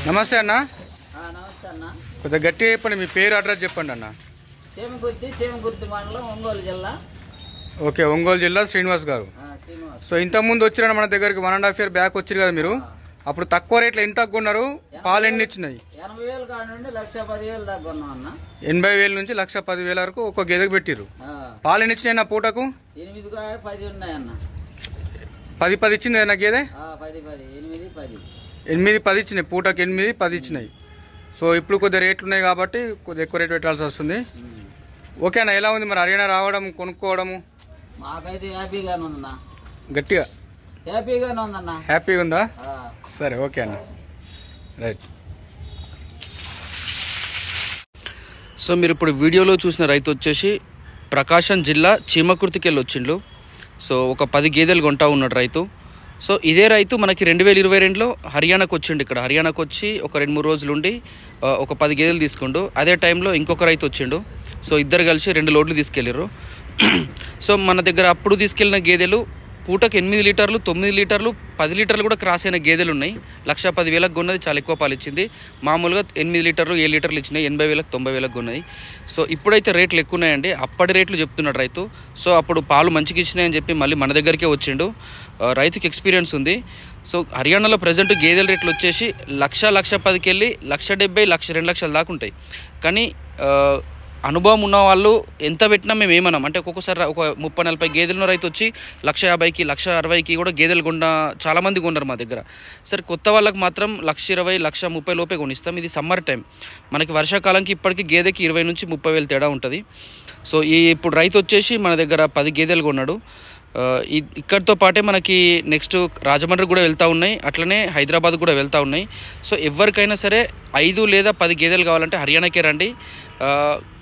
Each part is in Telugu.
నమస్తే అన్న. నమస్తే అన్న. కొద్దిగా గట్టిగా చెప్పండి, మీ పేరు అడ్రస్ చెప్పండి అన్న. చేమకుర్తి మండలం, ఒంగోలు జిల్లా. ఓకే, ఒంగోలు జిల్లా శ్రీనివాస్ గారు. సో ఇంతకుముందు వచ్చిన మన దగ్గరికి 1.5 year బ్యాక్ వచ్చారు కదా మీరు. అప్పుడు తక్కువ రేట్లో ఎంత కొన్నారు? పాలు ఎన్ని ఇచ్చినాయి? 80,000 కాడ నుండి 1,10,000 దాకా కొన్నాం అన్న. 80,000 నుంచి 1,10,000 వరకు ఒక గేదెకు పెట్టిరు. పాలు ఎన్ని ఇచ్చినాయి నా పూటకు? 8-10 ఉన్నాయన్న. 10 ఇచ్చింది నా గేదె. 8-10 ఇచ్చినాయి పూటకు. 8-10 ఇచ్చినాయి. సో ఇప్పుడు కొద్దిగా రేట్లు ఉన్నాయి కాబట్టి కొద్దిగా ఎక్కువ రేట్ పెట్టాల్సి వస్తుంది. ఓకే అన్న, ఎలా ఉంది మరి హర్యానా రావడం కొనుక్కోవడము? మాకైతే హ్యాపీగానే ఉందన్న. గట్టిగా హ్యాపీగానే ఉందన్న. హ్యాపీగా ఉందా? సరే, ఓకే అన్న, రైట్. సో మీరు ఇప్పుడు వీడియోలో చూసిన రైతు వచ్చేసి ప్రకాశం జిల్లా చీమకుర్తికి వెళ్ళి వచ్చిండు. సో ఒక 10 గేదెలు కొంటా ఉన్నాడు రైతు. సో ఇదే రైతు మనకి 2022లో హర్యానాకు వచ్చిండు. ఇక్కడ హర్యానాకు వచ్చి ఒక 2-3 రోజులు ఉండి ఒక 10 గేదెలు తీసుకుండు. అదే టైంలో ఇంకొక రైతు వచ్చిండు. సో ఇద్దరు కలిసి 2 లోడ్లు తీసుకెళ్ళారు. సో మన దగ్గర అప్పుడు తీసుకెళ్ళిన గేదెలు పూటకు 8 లీటర్లు, 9 లీటర్లు, 10 లీటర్లు కూడా క్రాస్ అయిన గేదెలు ఉన్నాయి. 1,10,000 కొన్నది, చాలా ఎక్కువ పాలు ఇచ్చింది. మామూలుగా 8 లీటర్లు, 7 లీటర్లు ఇచ్చినాయి. 80,000, 90,000 కొన్నది. సో ఇప్పుడైతే రేట్లు ఎక్కువ ఉన్నాయండి. అప్పటి రేట్లు చెప్తున్నాడు రైతు. సో అప్పుడు పాలు మంచిగా ఇచ్చినాయని చెప్పి మళ్ళీ మన దగ్గరికే వచ్చిండు. రైతుకి ఎక్స్పీరియన్స్ ఉంది. సో హర్యానాలో ప్రజెంట్ గేదెల రేట్లు వచ్చేసి 1,10,000 వెళ్ళి 1,70,000, 1,02 లక్షల దాకా ఉంటాయి. కానీ అనుభవం ఉన్న వాళ్ళు ఎంత పెట్టినా మేము ఏమన్నాం అంటే ఒక్కొక్కసారి ఒక 30-40 గేదెలను రైతు వచ్చి 1,50,000, 1,60,000 కూడా గేదెలు చాలామంది కొన్నారు మా దగ్గర. సరే, కొత్త వాళ్ళకి మాత్రం 1,20,000, 1,30,000 లోపే కొనిస్తాం. ఇది సమ్మర్ టైం. మనకి వర్షాకాలంకి ఇప్పటికీ గేదెకి 20,000 నుంచి 30,000 తేడా ఉంటుంది. సో ఇప్పుడు రైతు వచ్చేసి మన దగ్గర 10 గేదెలు కొన్నాడు. ఇక్కడితో పాటే మనకి నెక్స్ట్ రాజమండ్రి కూడా వెళ్తూ ఉన్నాయి, అట్లనే హైదరాబాద్ కూడా వెళ్తూ ఉన్నాయి. సో ఎవరికైనా సరే 5 లేదా 10 గేదెలు కావాలంటే హర్యానాకే రండి.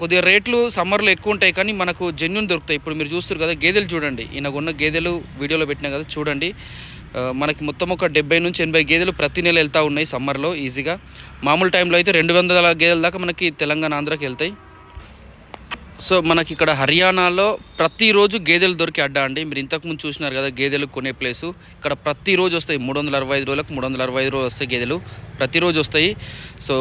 కొద్దిగా రేట్లు సమ్మర్లో ఎక్కువ ఉంటాయి కానీ మనకు జెన్యూన్ దొరుకుతాయి. ఇప్పుడు మీరు చూస్తారు కదా గేదెలు చూడండి, ఈయనకు ఉన్న గేదెలు వీడియోలో పెట్టినా కదా చూడండి. మనకి మొత్తం ఒక 70 నుంచి 80 గేదెలు ప్రతి నెల వెళ్తూ ఉన్నాయి సమ్మర్లో ఈజీగా. మామూలు టైంలో అయితే 200 గేదెల దాకా మనకి తెలంగాణ, ఆంధ్రాకి వెళ్తాయి. సో మనకి ఇక్కడ హర్యానాలో ప్రతిరోజు గేదెలు దొరికే అడ్డా అండి. మీరు ఇంతకుముందు చూసినారు కదా గేదెలు కొనే ప్లేసు. ఇక్కడ ప్రతిరోజు వస్తాయి. 365 రోజులకు 365 రోజులు వస్తాయి గేదెలు, ప్రతిరోజు వస్తాయి. సో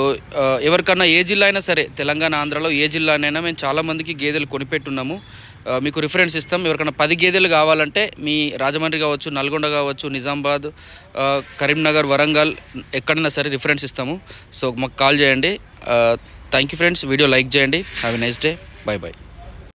ఎవరికన్నా ఏ జిల్లా అయినా సరే, తెలంగాణ, ఆంధ్రాలో ఏ జిల్లానైనా మేము చాలామందికి గేదెలు కొనిపెట్టున్నాము. మీకు రిఫరెన్స్ ఇస్తాం. ఎవరికైనా 10 గేదెలు కావాలంటే మీ రాజమండ్రి కావచ్చు, నల్గొండ కావచ్చు, నిజామాబాద్, కరీంనగర్, వరంగల్ ఎక్కడైనా సరే రిఫరెన్స్ ఇస్తాము. సో మాకు కాల్ చేయండి. Thank you friends. Video like చేయండి. Have a nice day. Bye bye.